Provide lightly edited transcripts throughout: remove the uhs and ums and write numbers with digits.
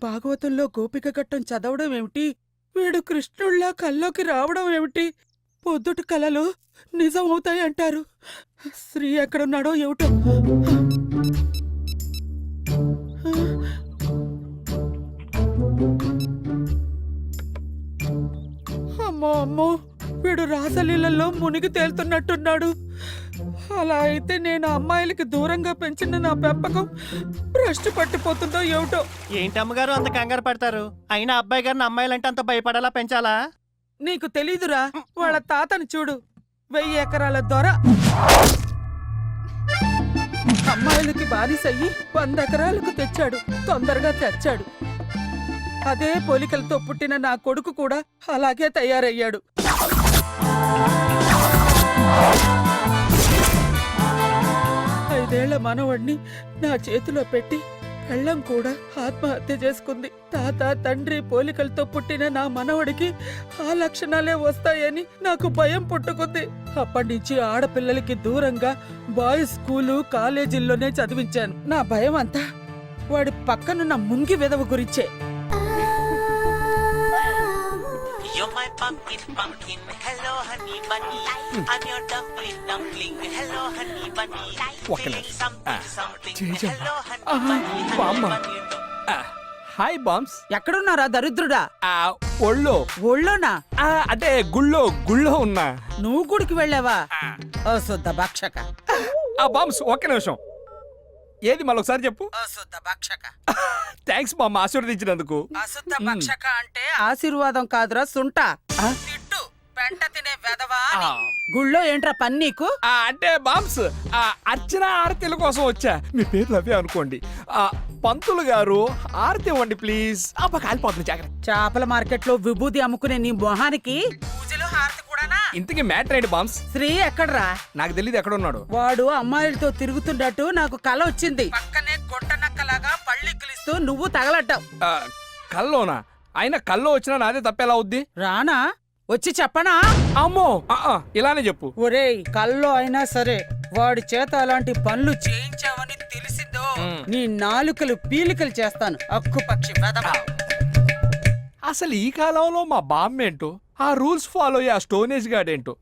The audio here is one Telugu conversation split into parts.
భాగవతంలో గోపిక ఘట్టం చదవడం ఏమిటి, వీడు కృష్ణుళ్ళ కల్లోకి రావడం ఏమిటి? పొద్దుటి కలలు నిజం అవుతాయి అంటారు. శ్రీ ఎక్కడున్నాడో ఏమిటో. అమ్మో అమ్మో, వీడు రాసలీలలో మునిగి తేలుతున్నట్టున్నాడు. అలా అయితే నేను అమ్మాయిలకి దూరంగా పెంచిన నా పెంపకం భ్రష్టు పట్టిపోతుందో ఏమిటో. ఏంటి అమ్మగారు అంత కంగారు పడతారు? అయినా అబ్బాయి గారిని అమ్మాయిలంటే అంత భయపడేలా పెంచాలా? నీకు తెలీదురా, వాళ్ళ తాతను చూడు, 1000 ఎకరాల దొర. అమ్మాయిలకి బానిసయ్యి 100 ఎకరాలకు తెచ్చాడు, తొందరగా తెచ్చాడు. అదే పోలికలతో పుట్టిన నా కొడుకు కూడా అలాగే తయారయ్యాడు. 5 ఏళ్ల మనవణ్ణి నా చేతిలో పెట్టి పెళ్ళం కూడా ఆత్మహత్య చేసుకుంది. తాత తండ్రి పోలికలతో పుట్టిన నా మనవడికి ఆ లక్షణాలే వస్తాయని నాకు భయం పుట్టుకుంది. అప్పటి నుంచి ఆడపిల్లలకి దూరంగా బాయ్స్ స్కూలు కాలేజీల్లోనే చదివించాను. నా భయం అంతా వాడి పక్కనున్న ముంగి వెదవ గురించే. You're my pumpkin, pumpkin. Hello, honey bunny. I'm your dumpling, dumpling. Hello, honey bunny. Feeling something, something. Hello, honey bunny. Hi బామ్స్. ఎక్కడున్నారా దరిద్రుడా? ఒళ్ళో. ఒళ్ళోనా? అంటే గుళ్ళో ఉన్నా. నువ్వు గుడికి వెళ్ళావా? ఓ శుద్ధ భక్షక. బామ్స్ ఒక్క నిమిషం. ఏది మళ్ళొకసారి చెప్పు. అశుద్ధ భక్షక. థ్యాంక్స్ బామ్మ ఆశీర్వదించినందుకు. అశుద్ధ భక్షక అంటే ఆశీర్వాదం కాదురా, సుంట. తిట్టు, పెంట తినే వెదవా. గుళ్ళో ఏంట్రా పని నీకు? అంటే బామ్స్ అర్చన ఆరతిల కోసం వచ్చా. మీ పేర్లు అవే అనుకోండి. పంతులు గారు ఆరతి ఇవ్వండి ప్లీజ్. కాలిపోతుంది జాగ్రత్త. చేపల మార్కెట్ లో విభూది అమ్ముకునే నీ మొహానికి పూజలు హారతి కూడానా? ఇంతకీ మ్యాటర్ ఏంటి బామ్స్? శ్రీ ఎక్కడ్రా? నాకు తెలియదు ఎక్కడ ఉన్నాడు. వాడు అమ్మాయిలతో తిరుగుతున్నట్టు నాకు కల వచ్చింది. పక్కనే గొట్టనక్కలాగా పళ్ళిక్కిలిస్తూ నువ్వు తగలడ్డావు. కల్లోనా? అయినా కల్లో వచ్చినా నాదే తప్పేలా అవుద్ది. రానా? వచ్చి చెప్పనా? అమ్మో ఇలానే చెప్పు. ఒరేయ్, కల్లో అయినా సరే వాడి చేత అలాంటి పనులు చేయించావని తెలిసిందో నీ నాలుకలు పీలికలు చేస్తాను. అక్కు పక్షి వెదవ. అసలు ఈ కాలంలో మా బామ్మేంటో, ఆ రూల్స్ ఫాలో అయ్యే ఆ స్టోనేజ్ గార్డేంటో.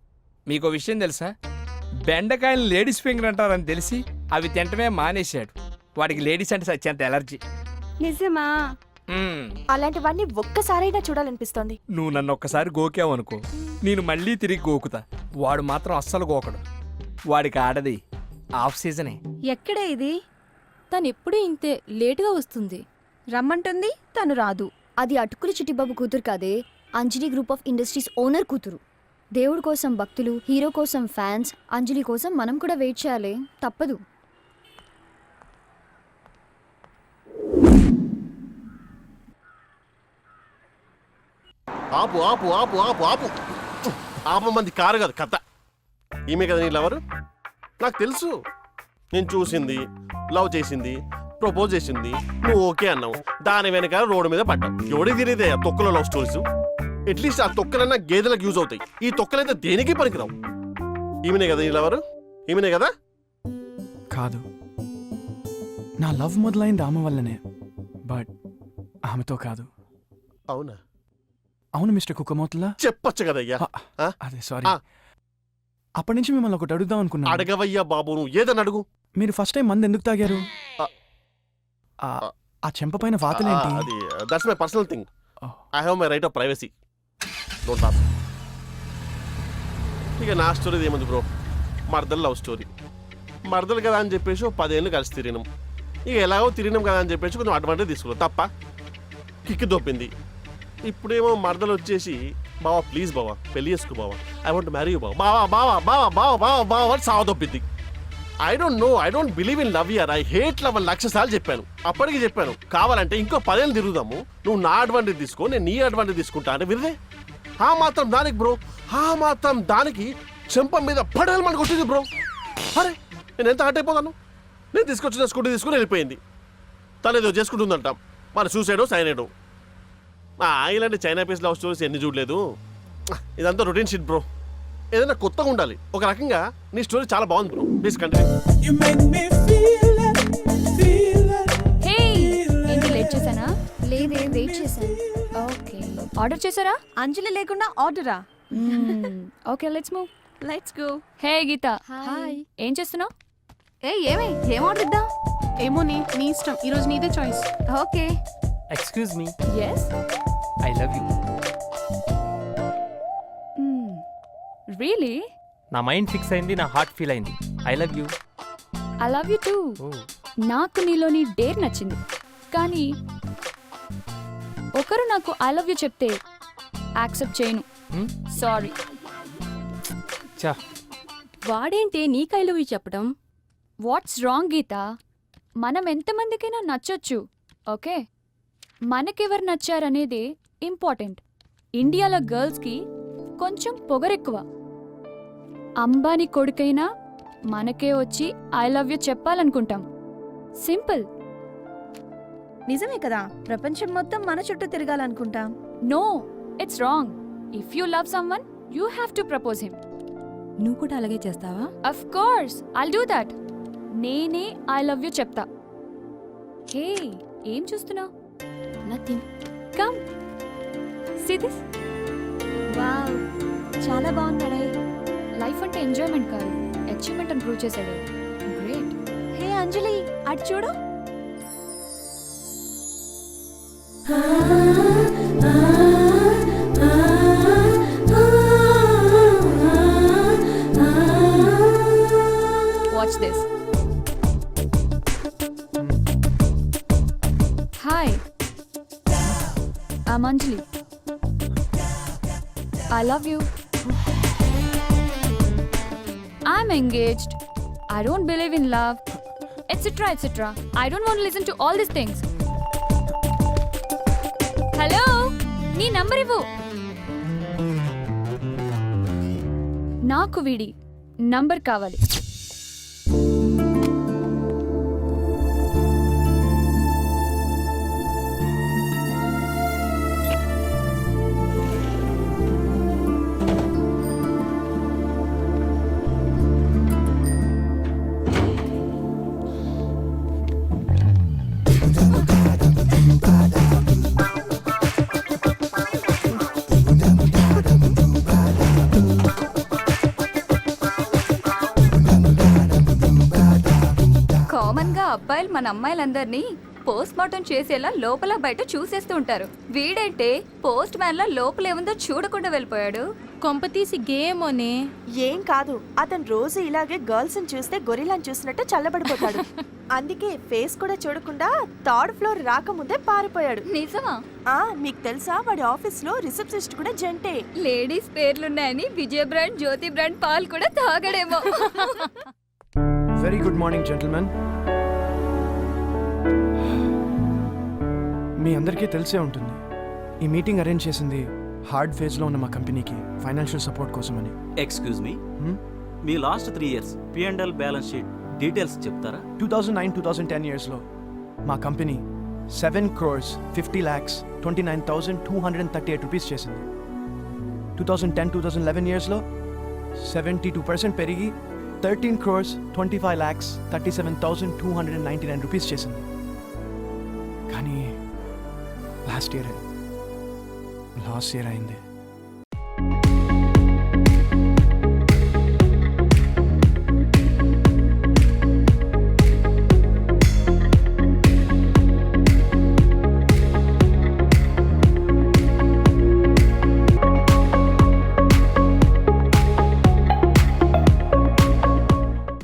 మీకో విషయం తెలుసా? బెండకాయలు లేడీస్ ఫింగర్ అంటారని తెలిసి అవి తింటమే మానేశాడు. వాడికి లేడీస్ అంటే సత్యంత ఎలర్జీ. నిజమా? అలాంటివన్నీ ఒక్కసారైనా చూడాలనిపిస్తోంది. నువ్వు నన్ను ఒక్కసారి గోకావు అనుకో, నేను మళ్ళీ తిరిగి గోకుతా. వాడు మాత్రం అస్సలు గోకడు. వాడికి ఆడది ఆఫ్ సీజనే. ఎక్కడే ఇది? తను ఎప్పుడూ ఇంతే లేటుగా వస్తుంది. రమ్మంటుంది, తను రాదు. అది అటుకుల చిట్టిబాబు కూతురు కాదే, అంజలి గ్రూప్ ఆఫ్ ఇండస్ట్రీస్ ఓనర్ కూతురు. దేవుడి కోసం భక్తులు, హీరో కోసం ఫ్యాన్స్, అంజలి కోసం మనం కూడా వెయిట్ చేయాలి, తప్పదు. ఆపు ఆపు ఆపు ఆపు ఆపు ఆపమంది కారు కాదు కథ. ఈమె కదా నీ లవరు? నాకు తెలుసు. నేను చూసింది, లవ్ చేసింది, ప్రపోజ్ చేసింది, నువ్వు ఓకే అన్నావు. దాని వెనక రోడ్డు మీద పడ్డావు. ఎవడికి తిరిగితే ఆ తొక్కలో లవ్ స్టోరీస్? అట్లీస్ట్ ఆ తొక్కలన్నా గేదెలకు యూజ్ అవుతాయి. ఈ తొక్కలైతే దేనికి పనికిరావు. ఈమెనే కదా నీ లవరు? ఈమెనే కదా? కాదు, నా లవ్ మొదలైంది ఆమె వల్లనే, బట్ ఆమెతో కాదు. అవునా? అవును మిస్టర్ కుక్కమోతలా. చెప్పొచ్చు కదయ్యా. అదే సారీ. అప్పటి నుంచి మిమ్మల్ని ఒకటి అడుగుదాం అనుకున్నా. అడగవయ్యా బాబు, నువ్వు ఏదని అడుగు. మీరు ఫస్ట్ టైం మందు ఎందుకు తాగారు? ఆ చెంప పైన వాతలేంటి? అది that's my personal thing. I have my right of privacy. Don't talk. ఇక నా స్టోరీ ఏముంది బ్రో, మర్దలు లవ్ స్టోరీ. మర్దలు కదా అని చెప్పేసి 10 ఏళ్ళు కలిసి తిరిగినాం. ఇక ఎలాగో తిరిగినాం కదా అని చెప్పేసి కొంచెం అడ్వాంటేజ్ తీసుకున్నాం తప్ప. కిక్కి దొప్పింది. ఇప్పుడేమో మర్దలు వచ్చేసి బావా ప్లీజ్ బావా పెళ్లి చేసుకో బావా, ఐ వాంట్ మ్యారీ యూ బావా, బావా బావా బావా బావా బావా బావా అని సావ దొప్పింది. I don't know, I don't believe in love యర్. ఐ హేట్ లవ్ అని 1,00,000 సార్లు చెప్పాను. అప్పటికి చెప్పాను కావాలంటే ఇంకో 10 ఏళ్ళు తిరుగుదాము, నువ్వు నా అడ్వాంటేజ్ తీసుకో, నేను నీ అడ్వాంటేజ్ తీసుకుంటా అంటే విరిదే. ఆ మాత్రం దానికి బ్రో, ఆ మాత్రం దానికి చెంప మీద పడేలు మనకు వచ్చింది బ్రో. అరే నేను ఎంత హర్ట్ అయిపోతాను. నేను తీసుకొచ్చిన స్కూటీ తీసుకుని వెళ్ళిపోయింది. తను ఏదో చేసుకుంటుందంటాం, మన సూసైడో సైనైడో. ఇలాంటి చైనా పీస్ లవ్ స్టోరీస్ ఎన్ని చూడలేదు. ఇదంతా రొటీన్ షిట్ బ్రో. ఏదైనా కొత్తగా ఉండాలి. ఒక రకంగా నీ స్టోరీ చాలా బాగుంది బ్రో, ప్లీజ్ కంటిన్యూ. హే, ఏంటి లేట్ చేశానా? లేదే వెయిట్ చేశాను. ఓకే, ఆర్డర్ చేశారా? అంజలి లేకుండా ఆర్డరా? Okay, let's move. Let's go. Hey Geeta, hi. ఏం చేస్తున్నావు? ఏం ఆర్డర్ ఇద్దాం? ఏమో నీ ఇష్టం, ఈరోజు నీదే choice. Okay. Excuse me, yes. I love you. Really? నా మైండ్ ఫిక్స్ అయింది, నా హార్ట్ ఫీల్ అయింది. I love you. I love you too. నాకు నీలోని డేర్ నచ్చింది, కానీ ఒకరు నాకు ఐ లవ్ యూ చెప్తే యాక్సెప్ట్ చేయను. సారీ. చా, వాడేంటి నీకు ఐ లవ్ యూ చెప్పడం? What's wrong Geetha? మనం ఎంతమందికైనా నచ్చొచ్చు, ఓకే? మనకెవరు నచ్చారనేదే ఇంపార్టెంట్. ఇండియాలో గర్ల్స్కి కొంచెం పొగరెక్కువ. అంబానీ కొడుకైనా మనకే వచ్చి ఐ లవ్ యూ చెప్పాలనుకుంటాం. సింపుల్. నిజమే కదా, ప్రపంచం మొత్తం మన చుట్టూ తిరగాలనుకుంటాం. No, it's wrong. If you love someone you have to propose him. నువ్వు కూడా అలాగే చేస్తావా? Of course, I'll do that. నేనే ఐ లవ్ యూ చెప్తా. హే, ఏం చూస్తున్నావు? Nothing. Come see this. Wow, చాలా బాగున్నాడే. లైఫ్ అంటే ఎంజాయ్మెంట్ కాదు, అచీవ్మెంట్ అని ప్రూవ్ చేశాడు. గ్రేట్. హే అంజలి, అటు చూడు. Watch this. Hi, I'm Anjali. I love you. I'm engaged. I don't believe in love, etc., etc. I don't want to listen to all these things. Hello, నీ నంబర్ ఇవ్వు. నాకు వీడి నంబర్ కావాలి. కామన్ గా అబ్బాయిలు మన అమ్మాయిలందరినీ పోస్ట్ మార్టం చేసేలా లోపల బయట చూసేస్తూ ఉంటారు. వీడంటే పోస్ట్ మ్యాన్ లా లోపలేముందో చూడకుండా వెళ్ళిపోయాడు. కొంపతీసి గేమోనే. ఏం కాదు, అతను రోజు ఇలాగే గర్ల్స్ చూస్తే గొరిలాని చూసినట్టు చల్లబడిపోతాడు. అందుకే ఫేస్ కూడా చూడకుండా థర్డ్ ఫ్లోర్ రాకముందే పారిపోయాడు. నిజమా? మీకు తెలుసా, వాడి ఆఫీస్ లో రిసెప్షనిస్ట్ కూడా జంటే. లేడీస్ పేర్లున్నాయని విజయ బ్రాండ్, జ్యోతి బ్రాండ్ పాలు కూడా తాగడేమో. Very good morning gentlemen. మీ అందరికీ తెలిసే ఉంటుంది, ఈ మీటింగ్ అరేంజ్ చేసింది హార్డ్ ఫేజ్లో ఉన్న మా కంపెనీకి ఫైనాన్షియల్ సపోర్ట్ కోసమని. ఎక్స్క్యూజ్ మీ, మీ last 3 years P&L balance sheet details చెప్తారా? 2009-2010 ఇయర్స్లో మా కంపెనీ 7,50,29,238 రూపీస్ చేసింది. 2010-2011 ఇయర్స్లో 72% పెరిగి 13,25,37,299 రూపీస్ చేసింది. కానీ లాస్ట్ ఇయర్ లాస్ ఇయర్ అయింది.